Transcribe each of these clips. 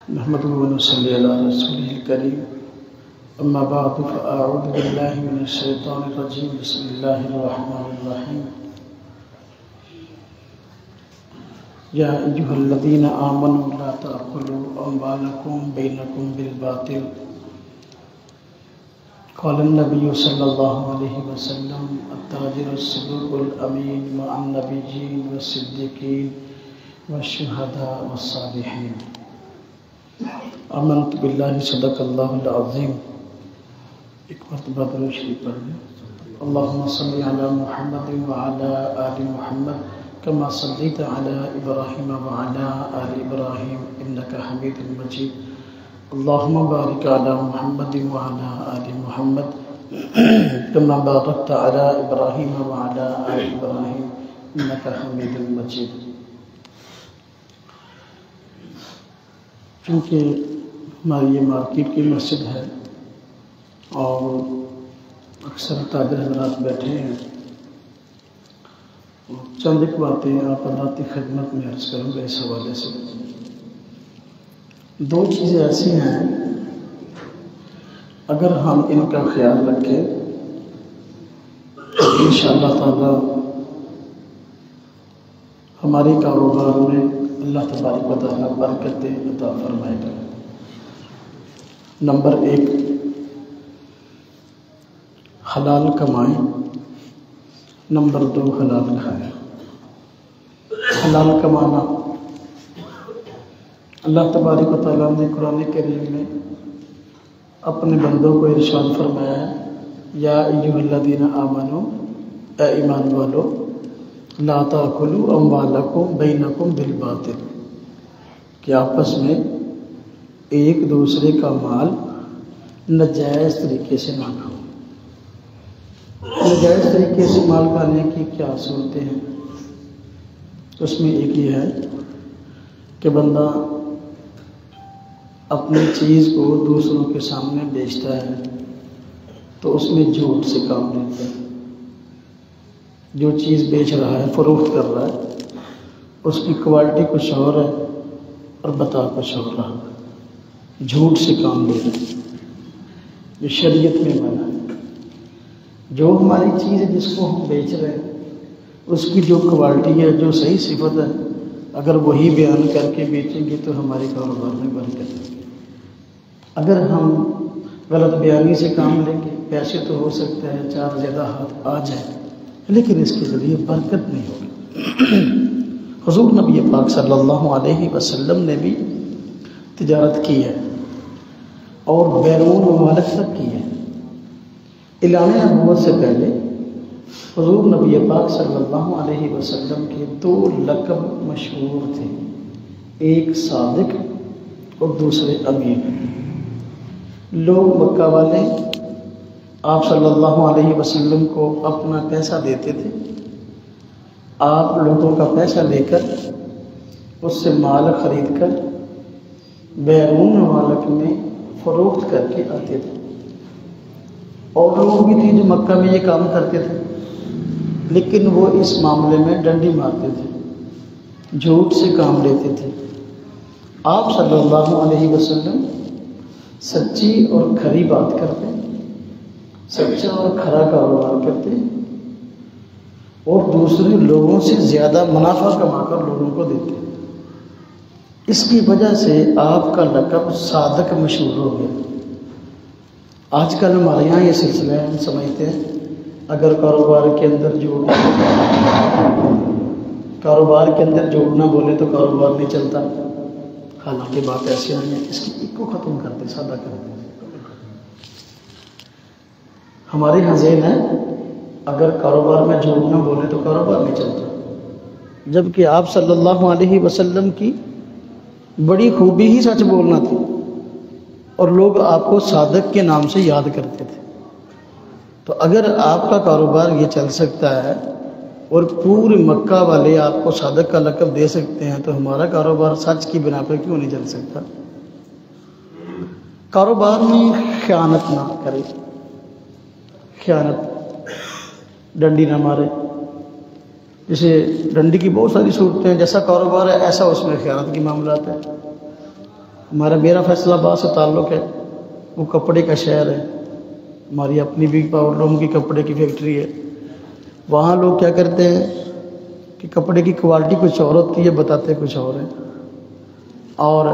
نحمده ونصلي على رسوله الكريم أما بعد فأعوذ بالله من الشيطان الرجيم بسم الله الرحمن الرحيم يا أيها الذين آمنوا لا تأكلوا أموالكم بينكم بالباطل قال النبي صلى الله عليه وسلم التاجر الصدوق الأمين مع النبيين والصديقين والشهداء والصالحين آمنت بالله صدق اللہ العظیم۔ ایک مرتبہ درود شریف پڑھ لیں۔ اللہم صلی علی محمد وعلی آل محمد کما صلیت علی ابراہیم وعلی آل ابراہیم انک حمید مجید۔ اللہم بارک علی محمد وعلی آل محمد کما بارکت علی ابراہیم وعلی آل ابراہیم انک حمید مجید۔ چونکہ ہماری یہ مارکیٹ کی مسجد ہے اور اکثر تاجر حضرات بیٹھے ہیں، چند ایک باتیں آپ حضرات کی خدمت میں عرض کروں گا۔ اس حوالے سے دو چیزیں ایسی ہیں، اگر ہم ان کا خیال رکھیں تو انشاءاللہ تعالی ہمارے کاروبار میں اللہ تبارک و تعالیٰ برکت عطا فرمائے گا۔ نمبر 1، حلال کمائیں۔ نمبر 2، حلال کھائیں۔ حلال کمانا، اللہ تبارک و تعالیٰ نے قرآن کریم میں اپنے بندوں کو ارشاد فرمایا ہے، یا ایھا الذین آمنوا، اے ایمان والو، لا تاکلوا اموالکم بینکم بالباطل، کہ آپس میں ایک دوسرے کا مال ناجائز طریقے سے نہ کھاؤ۔ ناجائز طریقے سے مال کھانے کی کیا صورتیں ہیں؟ اس میں ایک یہ ہے کہ بندہ اپنی چیز کو دوسروں کے سامنے بیچتا ہے تو اس میں جھوٹ سے کام لیتا ہے۔ جو چیز بیچ رہا ہے، فروخت کر رہا ہے، اس کی کوالٹی کچھ اور ہے اور بتا کچھ اور رہا ہے، جھوٹ سے کام لے رہا ہے۔ یہ شریعت میں منع ہے۔ جو ہماری چیز ہے جس کو ہم بیچ رہے ہیں، اس کی جو کوالٹی ہے، جو صحیح صفت ہے، اگر وہی بیان کر کے بیچیں گے تو ہمارے کاروبار میں برکت ہے۔ اگر ہم غلط بیانی سے کام لیں گے، پیسے تو ہو سکتا ہے 4 زیادہ ہاتھ آ جائیں، لیکن اس کے ذریعے برکت نہیں ہوگی۔ حضور نبی پاک صلی اللہ علیہ وسلم نے بھی تجارت کی ہے اور بیرون ممالک تک کی ہے۔ اعلان نبوت سے پہلے حضور نبی پاک صلی اللہ علیہ وسلم کے 2 لقب مشہور تھے، ایک صادق اور دوسرے امین۔ لوگ مکہ والے آپ صلی اللہ علیہ وسلم کو اپنا پیسہ دیتے تھے، آپ لوگوں کا پیسہ لے کر اس سے مال خرید کر بیرون ممالک میں فروخت کر کے آتے تھے۔ اور لوگ بھی تھے جو مکہ میں یہ کام کرتے تھے، لیکن وہ اس معاملے میں ڈنڈی مارتے تھے، جھوٹ سے کام لیتے تھے۔ آپ صلی اللہ علیہ وسلم سچی اور کھری بات کرتے، سچا اور کھرا کاروبار کرتے اور دوسرے لوگوں سے زیادہ منافع کما کر لوگوں کو دیتے۔ اس کی وجہ سے آپ کا لقب صادق مشہور ہو گیا۔ آج کل ہمارے یہاں یہ سلسلہ ہے، ہم سمجھتے ہیں اگر کاروبار کے اندر جھوٹ نہ بولے تو کاروبار نہیں چلتا۔ حالانکہ بات ایسی نہیں ہے، اس کی کو ختم کرتے، سادہ کرتے۔ ہمارے یہاں ذہن ہے اگر کاروبار میں جھوٹ نہ بولے تو کاروبار نہیں چلتا، جبکہ آپ صلی اللہ علیہ وسلم کی بڑی خوبی ہی سچ بولنا تھی اور لوگ آپ کو صادق کے نام سے یاد کرتے تھے۔ تو اگر آپ کا کاروبار یہ چل سکتا ہے اور پورے مکہ والے آپ کو صادق کا لقب دے سکتے ہیں تو ہمارا کاروبار سچ کی بنا پر کیوں نہیں چل سکتا؟ کاروبار میں خیانت نہ کرے، خیانت، ڈنڈی نہ مارے۔ جیسے ڈنڈی کی بہت ساری صورتیں ہیں، جیسا کاروبار ہے ایسا اس میں خیانت کی معاملات ہے۔ میرا فیصل آباد سے تعلق ہے، وہ کپڑے کا شہر ہے، ہماری اپنی بھی پاور لوم کی کپڑے کی فیکٹری ہے۔ وہاں لوگ کیا کرتے ہیں کہ کپڑے کی کوالٹی کچھ اور ہوتی ہے، بتاتے کچھ اور ہے، اور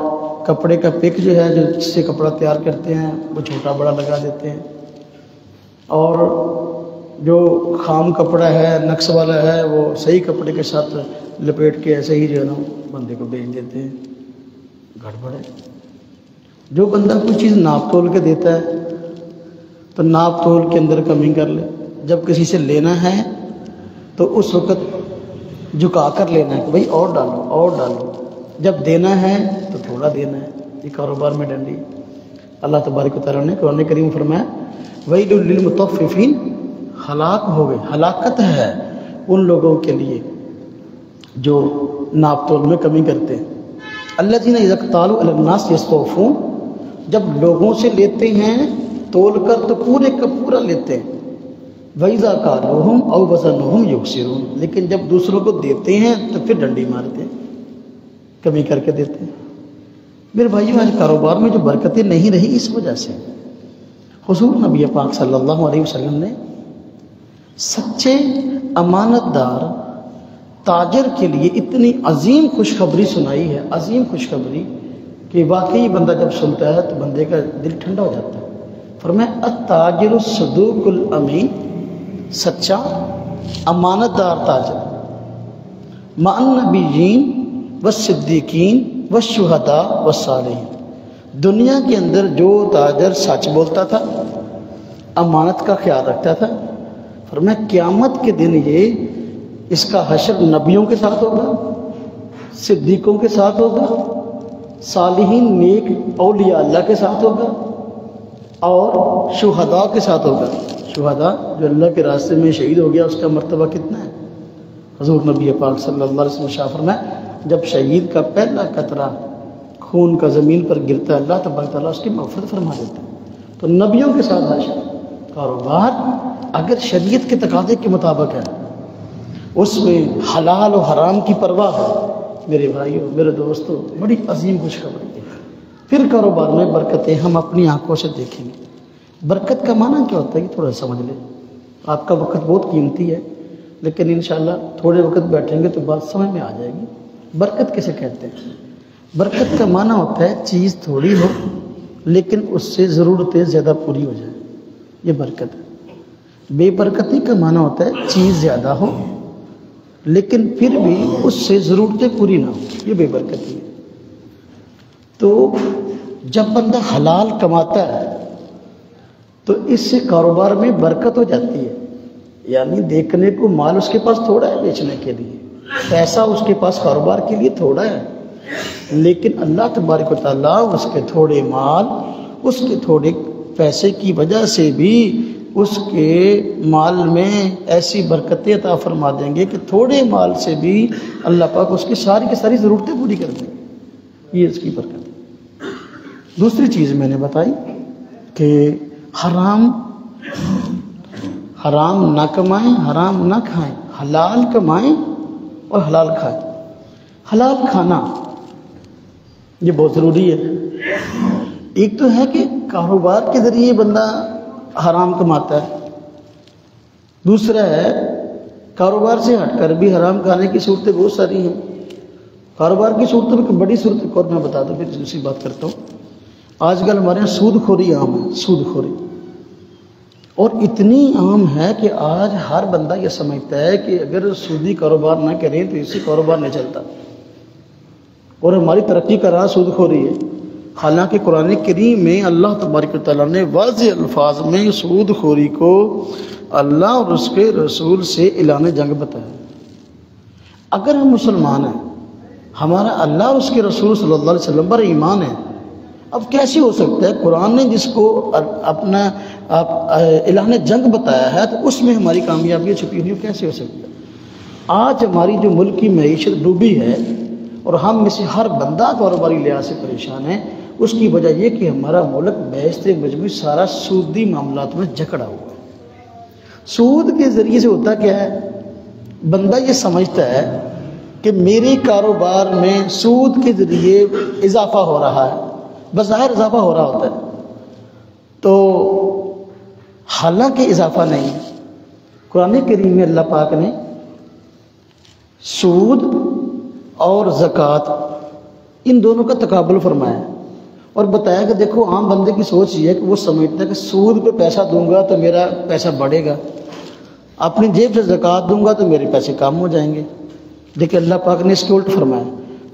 کپڑے کا پک جو ہے، جو جس سے کپڑا تیار کرتے ہیں، وہ چھوٹا بڑا لگا دیتے ہیں، اور جو خام کپڑا ہے، نقص والا ہے، وہ صحیح کپڑے کے ساتھ لپیٹ کے ایسے ہی جو ہے نا بندے کو بیچ دیتے ہیں۔ گڑبڑ ہے۔ جو بندہ کوئی چیز ناپ تول کے دیتا ہے تو ناپ تول کے اندر کمی کر لے، جب کسی سے لینا ہے تو اس وقت جھکا کر لینا ہے کہ بھائی اور ڈالو اور ڈالو، جب دینا ہے تو تھوڑا دینا ہے۔ یہ کاروبار میں ڈنڈی۔ اللہ تبارک و تعالیٰ نے قرآن کریم فرمایا وَيْلٌ لِّلْمُطَفِّفِينَ، ہلاک ہو گئے، ہلاکت ہے ان لوگوں کے لیے جو ناپ تول میں کمی کرتے ہیں۔ الَّذِينَ إِذَا اكْتَالُوا عَلَى النَّاسِ يَسْتَوْفُونَ، جب لوگوں سے لیتے ہیں تول کر تو پورے کا پورا لیتے ہیں۔ وَإِذَا كَالُوهُمْ أَوْ وَزَنُوهُمْ يُخْسِرُونَ، لیکن جب دوسروں کو دیتے ہیں تو پھر ڈنڈی مارتے ہیں، کمی کر کے دیتے ہیں۔ میرے بھائیو، آج کاروبار میں جو برکتیں نہیں رہی اس وجہ سے حضور نبی پاک صلی اللہ علیہ وسلم نے سچے امانت دار تاجر کے لیے اتنی عظیم خوشخبری سنائی ہے، عظیم خوشخبری کہ واقعی بندہ جب سنتا ہے تو بندے کا دل ٹھنڈا ہو جاتا ہے۔ فرمایا التاجر الصدوق الامین، سچا امانت دار تاجر، مع النبیین والصدیقین والشہداء والصالحین، دنیا کے اندر جو تاجر سچ بولتا تھا، امانت کا خیال رکھتا تھا، فرمایا قیامت کے دن یہ اس کا حشر نبیوں کے ساتھ ہوگا، صدیقوں کے ساتھ ہوگا، صالحین نیک اولیاء اللہ کے ساتھ ہوگا، اور شہداء کے ساتھ ہوگا۔ شہداء جو اللہ کے راستے میں شہید ہو گیا، اس کا مرتبہ کتنا ہے؟ حضور نبی پاک صلی اللہ علیہ وسلم شاہ فرمایا جب شہید کا پہلا قطرہ خون کا زمین پر گرتا ہے، اللہ تبارک تعالیٰ اس کی مغفرت فرما دیتا ہے۔ تو نبیوں کے ساتھ حشر۔ کاروبار اگر شریعت کے تقاضے کے مطابق ہے، اس میں حلال و حرام کی پرواہ ہے، میرے بھائیوں میرے دوستوں، بڑی عظیم خوشخبری ہے۔ پھر کاروبار میں برکتیں ہم اپنی آنکھوں سے دیکھیں گے۔ برکت کا معنی کیا ہوتا ہے کہ تھوڑا سمجھ لیں۔ آپ کا وقت بہت قیمتی ہے، لیکن انشاءاللہ تھوڑے وقت بیٹھیں گے تو بات سمجھ میں آ جائے گی۔ برکت کسے کہتے ہیں؟ برکت کا معنی ہوتا ہے چیز تھوڑی ہو لیکن اس سے ضرورتیں زیادہ پوری ہو جائیں، یہ برکت ہے۔ بے برکتی کا معنی ہوتا ہے چیز زیادہ ہو لیکن پھر بھی اس سے ضرورتیں پوری نہ ہو، یہ بے برکتی ہے۔ تو جب بندہ حلال کماتا ہے تو اس سے کاروبار میں برکت ہو جاتی ہے، یعنی دیکھنے کو مال اس کے پاس تھوڑا ہے بیچنے کے لیے، پیسہ اس کے پاس کاروبار کے لیے تھوڑا ہے، لیکن اللہ تبارک و تعالیٰ اس کے تھوڑے مال، اس کے تھوڑے پیسے کی وجہ سے بھی اس کے مال میں ایسی برکتیں عطا فرما دیں گے کہ تھوڑے مال سے بھی اللہ پاک اس کی ساری ضرورتیں پوری کر دیں گے۔ یہ اس کی برکت ہے۔ دوسری چیز میں نے بتائی کہ حرام نہ کمائیں، حرام نہ کھائیں، حلال کمائیں اور حلال کھائیں۔ حلال کھانا یہ بہت ضروری ہے۔ ایک تو ہے کہ کاروبار کے ذریعے بندہ حرام کماتا ہے، دوسرا ہے کاروبار سے ہٹ کر بھی حرام کھانے کی صورتیں بہت ساری ہیں۔ کاروبار کی صورتوں میں بڑی صورت ایک اور میں بتا دوں، پھر دوسری بات کرتا ہوں۔ آج کل ہمارے یہاں سود خوری عام ہے، سود خوری، اور اتنی عام ہے کہ آج ہر بندہ یہ سمجھتا ہے کہ اگر سودی کاروبار نہ کریں تو اس سے کاروبار نہیں چلتا، اور ہماری ترقی کا راز سود خوری ہے۔ حالانکہ قرآن کریم میں اللہ تبارک و تعالیٰ نے واضح الفاظ میں سود خوری کو اللہ اور اس کے رسول سے اعلان جنگ بتایا۔ اگر ہم مسلمان ہیں، ہمارا اللہ اور اس کے رسول صلی اللہ علیہ وسلم پر ایمان ہے، اب کیسے ہو سکتا ہے قرآن نے جس کو اپنا اعلان جنگ بتایا ہے تو اس میں ہماری کامیابیاں چھپی ہوئی، کیسے ہو سکتا ہے؟ آج ہماری جو ملک کی معیشت ڈوبی ہے اور ہم میں سے ہر بندہ کاروباری لحاظ سے پریشان ہے، اس کی وجہ یہ کہ ہمارا ملک بیشتر مجموعی سارا سودی معاملات میں جکڑا ہوا ہے۔ سود کے ذریعے سے ہوتا کیا ہے؟ بندہ یہ سمجھتا ہے کہ میرے کاروبار میں سود کے ذریعے اضافہ ہو رہا ہے، بظاہر اضافہ ہو رہا ہوتا ہے، تو حالانکہ اضافہ نہیں ہے۔ قرآن کریم میں اللہ پاک نے سود اور زکوٰۃ ان دونوں کا تقابل فرمایا اور بتایا کہ دیکھو عام بندے کی سوچ یہ ہے کہ وہ سمجھتا ہے کہ سود پہ پیسہ دوں گا تو میرا پیسہ بڑھے گا، اپنی جیب سے زکوٰۃ دوں گا تو میرے پیسے کم ہو جائیں گے۔ لیکن اللہ پاک نے اس کے الٹ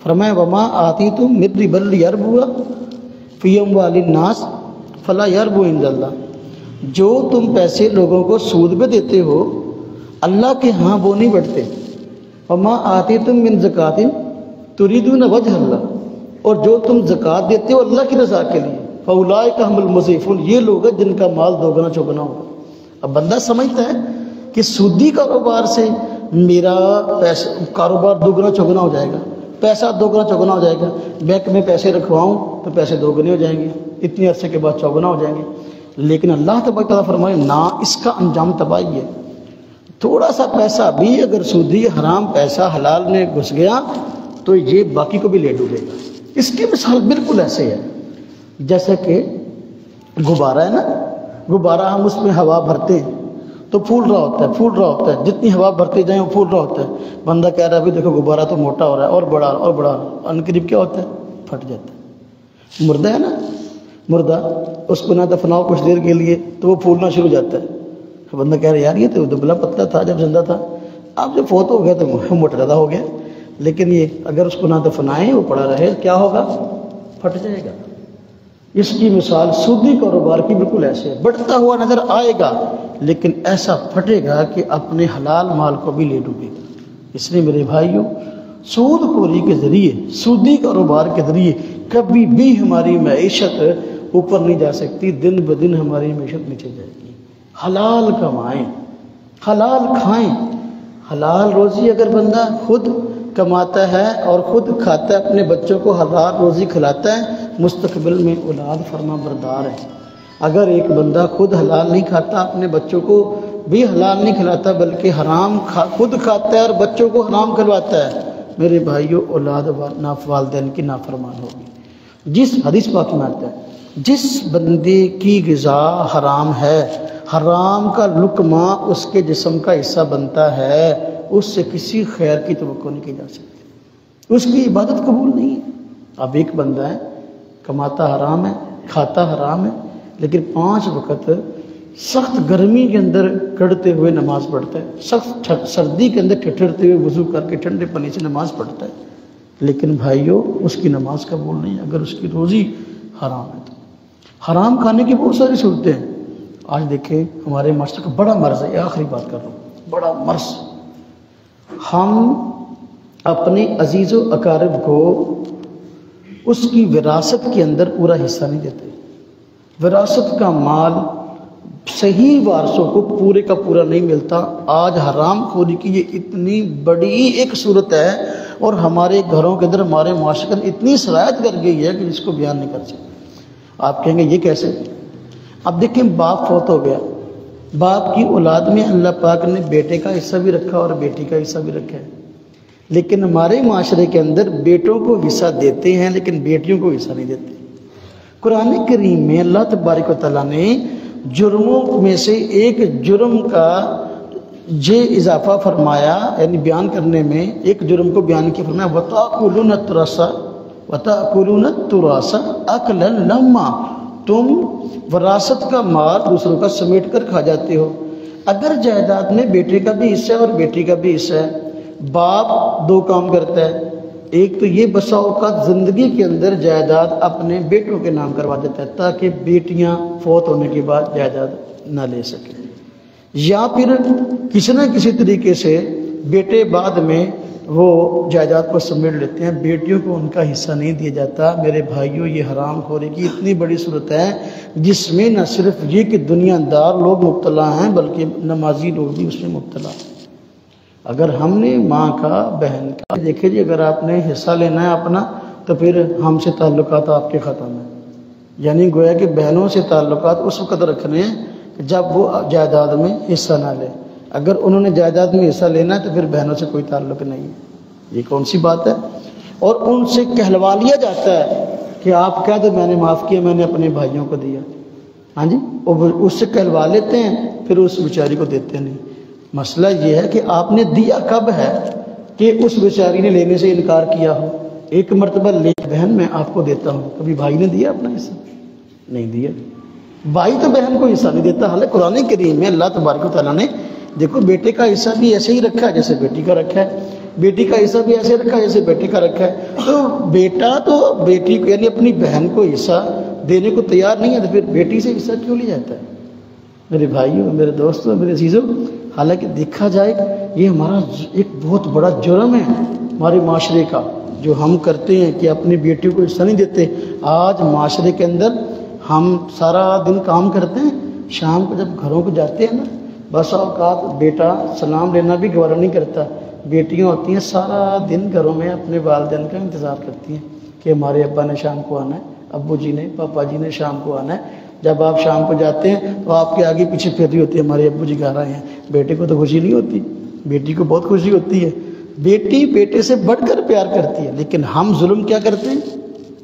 فرمایا وما آتیتم من ربا لیربو فی اموال الناس فلا یربو عند اللہ، جو تم پیسے لوگوں کو سود پہ دیتے ہو اللہ کے ہاں وہ نہیں بڑھتے۔ وما آتیتم من زکوٰۃ تریدون وجہ اللہ، اور جو تم زکوٰۃ دیتے ہو اللہ کی رضا کے لیے فاولئک هم المضعفون، یہ لوگ ہیں جن کا مال دوگنا چوگنا ہوگا۔ اب بندہ سمجھتا ہے کہ سودی کاروبار سے میرا پیسہ کاروبار دوگنا چوگنا ہو جائے گا، پیسہ دوگنا چوگنا ہو جائے گا، بینک میں پیسے رکھواؤں تو پیسے دوگنے ہو جائیں گے، اتنے عرصے کے بعد چوگنا ہو جائیں گے۔ لیکن اللہ تبارک تعالیٰ فرمائے نہ، اس کا انجام تباہی ہے۔ تھوڑا سا پیسہ بھی اگر سودی حرام پیسہ حلال میں گھس گیا تو یہ باقی کو بھی لے ڈوبے گا۔ اس کی مثال بالکل ایسے ہے جیسے کہ غبارہ ہے نا، غبارہ ہم اس میں ہوا بھرتے ہیں تو پھول رہا ہوتا ہے، جتنی ہوا بھرتے جائیں وہ پھول رہا ہوتا ہے۔ بندہ کہہ رہا ہے ابھی دیکھو غبارہ تو موٹا ہو رہا ہے اور بڑا اور بڑا، ان قریب کیا ہوتا ہے؟ پھٹ جاتا ہے۔ مردہ ہے نا، مردہ اس کو نہ دفناؤ کچھ دیر کے لیے تو وہ پھولنا شروع ہو جاتا ہے۔ بندہ کہہ رہا ہے یار یہ تو دبلا پتلا تھا جب زندہ تھا، اب جب فوت ہو گیا تو موٹا زیادہ ہو گیا۔ لیکن یہ اگر اس کو نہ دفنائیں وہ پڑا رہے کیا ہوگا؟ پھٹ جائے گا۔ اس کی مثال سودی کاروبار کی بالکل ایسے ہے، بڑھتا ہوا نظر آئے گا لیکن ایسا پھٹے گا کہ اپنے حلال مال کو بھی لے ڈوبے گا۔ اس لیے میرے بھائیوں، سود خوری کے ذریعے، سودی کاروبار کے ذریعے کبھی بھی ہماری معیشت اوپر نہیں جا سکتی، دن بدن ہماری معیشت نیچے جائے گی۔ حلال کمائیں، حلال کھائیں، حلال روزی اگر بندہ خود کماتا ہے اور خود کھاتا ہے، اپنے بچوں کو حلال روزی کھلاتا ہے، مستقبل میں اولاد فرما بردار ہے۔ اگر ایک بندہ خود حلال نہیں کھاتا، اپنے بچوں کو بھی حلال نہیں کھلاتا بلکہ حرام خود کھاتا ہے اور بچوں کو حرام کھلواتا ہے، میرے بھائیوں اولاد والدین کی نافرمان ہوگی۔ جس حدیث پاک میں آتا ہے جس بندے کی غذا حرام ہے، حرام کا لقمہ اس کے جسم کا حصہ بنتا ہے، اس سے کسی خیر کی توقع نہیں کی جا سکتی، اس کی عبادت قبول نہیں ہے۔ اب ایک بندہ ہے کماتا حرام ہے، کھاتا حرام ہے، لیکن 5 وقت سخت گرمی کے اندر کڑتے ہوئے نماز پڑھتا ہے، سخت سردی کے اندر ٹھٹرتے ہوئے وضو کر کے ٹھنڈے پانی سے نماز پڑھتا ہے، لیکن بھائیوں اس کی نماز قبول نہیں ہے اگر اس کی روزی حرام ہے تو۔ حرام کھانے کی بہت ساری صورتیں ہیں۔ آج دیکھیں ہمارے معاشرے کا بڑا مرض ہے، آخری بات کر رہا ہوں، بڑا مرض، ہم اپنے عزیز و اقارب کو اس کی وراثت کے اندر پورا حصہ نہیں دیتے۔ وراثت کا مال صحیح وارثوں کو پورے کا پورا نہیں ملتا۔ آج حرام خوری کی یہ اتنی بڑی ایک صورت ہے اور ہمارے گھروں کے اندر ہمارے معاشرے کے اتنی سرایت کر گئی ہے کہ جس کو بیان نہیں کر سکتے۔ آپ کہیں گے یہ کیسے؟ اب دیکھیں باپ فوت ہو گیا، باپ کی اولاد میں اللہ پاک نے بیٹے کا حصہ بھی رکھا اور بیٹی کا حصہ بھی رکھا ہے، لیکن ہمارے معاشرے کے اندر بیٹوں کو حصہ دیتے ہیں لیکن بیٹیوں کو حصہ نہیں دیتے۔ قرآن کریم میں اللہ تبارک و تعالیٰ نے جرموں میں سے ایک جرم کا یہ اضافہ فرمایا، یعنی بیان کرنے میں ایک جرم کو بیان کیا، فرمایا وَتَأْكُلُونَ التُّرَاثَ أَكْلًا لَمًّا، تم وراثت کا مال دوسروں کا سمیٹ کر کھا جاتے ہو۔ اگر جائیداد میں بیٹے کا بھی حصہ ہے اور بیٹی کا بھی حصہ ہے، باپ 2 کام کرتا ہے، ایک تو یہ بسا اوقات زندگی کے اندر جائیداد اپنے بیٹوں کے نام کروا دیتا ہے تاکہ بیٹیاں فوت ہونے کے بعد جائیداد نہ لے سکیں، یا پھر کسی نہ کسی طریقے سے بیٹے بعد میں وہ جائیداد کو سمیٹ لیتے ہیں، بیٹیوں کو ان کا حصہ نہیں دیا جاتا۔ میرے بھائیوں یہ حرام خوری کی اتنی بڑی صورت ہے جس میں نہ صرف یہ کہ دنیا دار لوگ مبتلا ہیں بلکہ نمازی لوگ بھی اس میں مبتلا ہیں۔ اگر ہم نے ماں کا، بہن کا، دیکھیں جی اگر آپ نے حصہ لینا ہے اپنا تو پھر ہم سے تعلقات آپ کے ختم ہیں، یعنی گویا کہ بہنوں سے تعلقات اس وقت رکھنے ہیں کہ جب وہ جائیداد میں حصہ نہ لے۔ اگر انہوں نے جائیداد میں حصہ لینا ہے تو پھر بہنوں سے کوئی تعلق نہیں ہے، یہ کون سی بات ہے؟ اور ان سے کہلوا لیا جاتا ہے کہ آپ کہہ دو میں نے معاف کیا، میں نے اپنے بھائیوں کو دیا، ہاں جی، اور اس سے کہلوا لیتے ہیں، پھر اس بیچاری کو دیتے نہیں۔ مسئلہ یہ ہے کہ آپ نے دیا کب ہے کہ اس بیچاری نے لینے سے انکار کیا ہو۔ ایک مرتبہ لے بہن میں آپ کو دیتا ہوں، کبھی بھائی نے دیا اپنا حصہ؟ نہیں دیا۔ بھائی تو بہن کو حصہ نہیں دیتا، حالانکہ قرآن کریم میں اللہ تبارک و تعالیٰ نے دیکھو بیٹے کا حصہ بھی ایسے ہی رکھا ہے جیسے بیٹی کا رکھا ہے، بیٹی کا حصہ بھی ایسے رکھا ہے جیسے بیٹے کا رکھا ہے۔ تو بیٹا تو بیٹی کو یعنی اپنی بہن کو حصہ دینے کو تیار نہیں ہے، تو پھر بیٹی سے حصہ کیوں لیا جاتا ہے؟ میرے بھائیوں، میرے دوستوں، میرے عزیزوں، حالانکہ دیکھا جائے یہ ہمارا ایک بہت بڑا جرم ہے ہمارے معاشرے کا جو ہم کرتے ہیں کہ اپنی بیٹیوں کو حصہ نہیں دیتے۔ آج معاشرے کے اندر ہم سارا دن کام کرتے ہیں، شام کو جب گھروں کو جاتے ہیں نا، بس اوقات بیٹا سلام لینا بھی گوارا نہیں کرتا۔ بیٹیاں ہوتی ہیں سارا دن گھروں میں اپنے والدین کا انتظار کرتی ہیں کہ ہمارے ابا نے شام کو آنا ہے، ابو جی نے، پاپا جی نے شام کو آنا ہے۔ جب آپ شام کو جاتے ہیں تو آپ کے آگے پیچھے پھر رہی ہوتی ہے ہمارے ابو جی گھر آئے ہیں۔ بیٹے کو تو خوشی نہیں ہوتی، بیٹی کو بہت خوشی ہوتی ہے، بیٹی بیٹے سے بڑھ کر پیار کرتی ہے، لیکن ہم ظلم کیا کرتے ہیں؟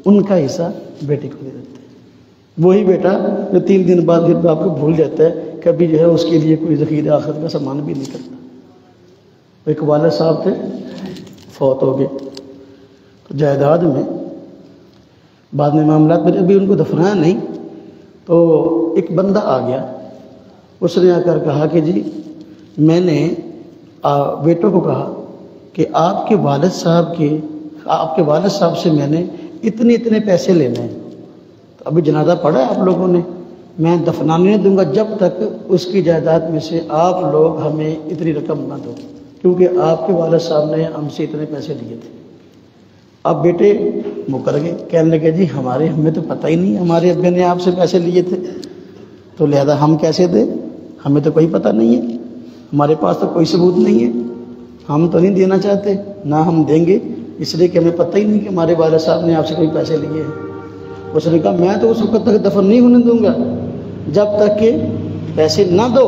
ان کا حصہ بیٹے کو دے دیتے ہیں۔ وہی بیٹا جو 3 دن بعد پھر باپ کو بھول جاتا ہے، کبھی جو ہے اس کے لیے کوئی ذخیرہ آخرت کا سامان بھی نہیں کرتا۔ ایک والد صاحب تھے، فوت ہو گئے، تو جائیداد میں بعد میں معاملات میں ابھی ان کو دفنایا نہیں، تو ایک بندہ آ گیا، اس نے آ کر کہا کہ جی میں نے بیٹوں کو کہا کہ آپ کے والد صاحب سے میں نے اتنے پیسے لینے ہیں، تو ابھی جنازہ پڑھا ہے آپ لوگوں نے، میں دفنانے نہیں دوں گا جب تک اس کی جائیداد میں سے آپ لوگ ہمیں اتنی رقم نہ دو، کیونکہ آپ کے والد صاحب نے ہم سے اتنے پیسے لیے تھے۔ اب بیٹے مکر گئے، کہنے لگے جی ہمیں تو پتہ ہی نہیں ہمارے ابے نے آپ سے پیسے لیے تھے، تو لہذا ہم کیسے دیں، ہمیں تو کوئی پتہ نہیں ہے، ہمارے پاس تو کوئی ثبوت نہیں ہے، ہم تو نہیں دینا چاہتے، نہ ہم دیں گے، اس لیے کہ ہمیں پتہ ہی نہیں کہ ہمارے والد صاحب نے آپ سے کوئی پیسے لیے ہیں۔ اس نے کہا میں تو اس وقت تک دفن نہیں ہونے دوں گا جب تک کہ پیسے نہ دو،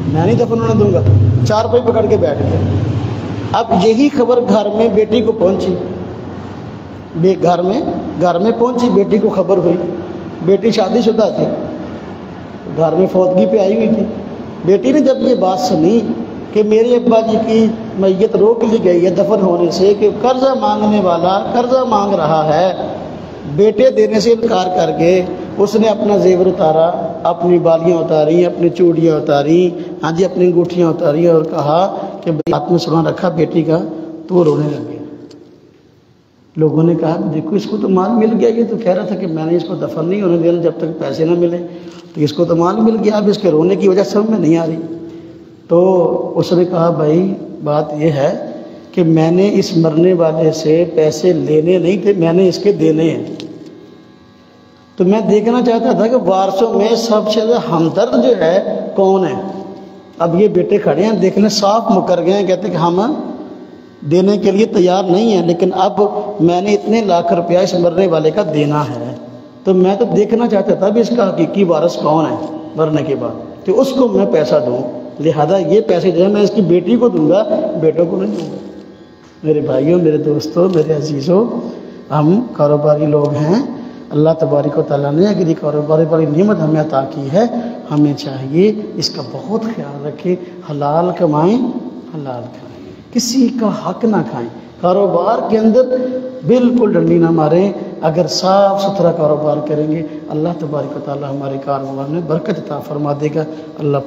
میں نہیں دفن ہونے دوں گا۔ 4 روپے پکڑ کے بیٹھ گئے۔ اب یہی خبر گھر میں بیٹی کو پہنچی، گھر میں پہنچی، بیٹی کو خبر ہوئی، بیٹی شادی شدہ تھی، گھر میں فوتگی پہ آئی ہوئی تھی۔ بیٹی نے جب یہ بات سنی کہ میرے ابا جی کی میت روک لی گئی ہے دفن ہونے سے، کہ قرضہ مانگنے والا قرضہ مانگ رہا ہے، بیٹے دینے سے انکار کر کے اس نے اپنا زیور اتارا، اپنی بالیاں اتاری، اپنی چوڑیاں اتاری، ہاں جی اپنی انگوٹھیاں اتاری، اور کہا کہ ہاتھ میں سونا رکھا بیٹی کا، تو وہ رونے لگ گیا۔ لوگوں نے کہا دیکھو اس کو تو مال مل گیا، یہ تو کہہ رہا تھا کہ میں نے اس کو دفن نہیں ہونے دینا جب تک پیسے نہ ملے، تو اس کو تو مال مل گیا، اب اس کے رونے کی وجہ سمجھ میں نہیں آ رہی۔ تو اس نے کہا بھائی بات یہ ہے کہ میں نے اس مرنے والے سے پیسے لینے نہیں تھے، میں نے اس کے دینے ہیں۔ تو میں دیکھنا چاہتا تھا کہ وارثوں میں سب سے زیادہ ہمدرد جو ہے کون ہے۔ اب یہ بیٹے کھڑے ہیں، دیکھنے صاف مکر گئے ہیں، کہتے ہیں کہ ہم دینے کے لیے تیار نہیں ہیں، لیکن اب میں نے اتنے لاکھ روپیہ اس مرنے والے کا دینا ہے، تو میں تو دیکھنا چاہتا تھا بھی اس کا حقیقی وارث کون ہے مرنے کے بعد، کہ اس کو میں پیسہ دوں، لہذا یہ پیسے جو ہے میں اس کی بیٹی کو دوں گا، بیٹوں کو نہیں دوں گا۔ میرے بھائیوں، میرے دوستوں، میرے عزیزوں، ہم کاروباری لوگ ہیں، اللہ تبارک و تعالیٰ نے اگر یہ کاروباری بڑی نعمت ہمیں عطا کی ہے، ہمیں چاہیے اس کا بہت خیال رکھیں، حلال کمائیں، حلال کھائیں، کسی کا حق نہ کھائیں، کاروبار کے اندر بالکل ڈنڈی نہ ماریں۔ اگر صاف ستھرا کاروبار کریں گے اللہ تبارک و تعالیٰ ہمارے کاروبار میں برکت عطا فرما دے گا۔ اللہ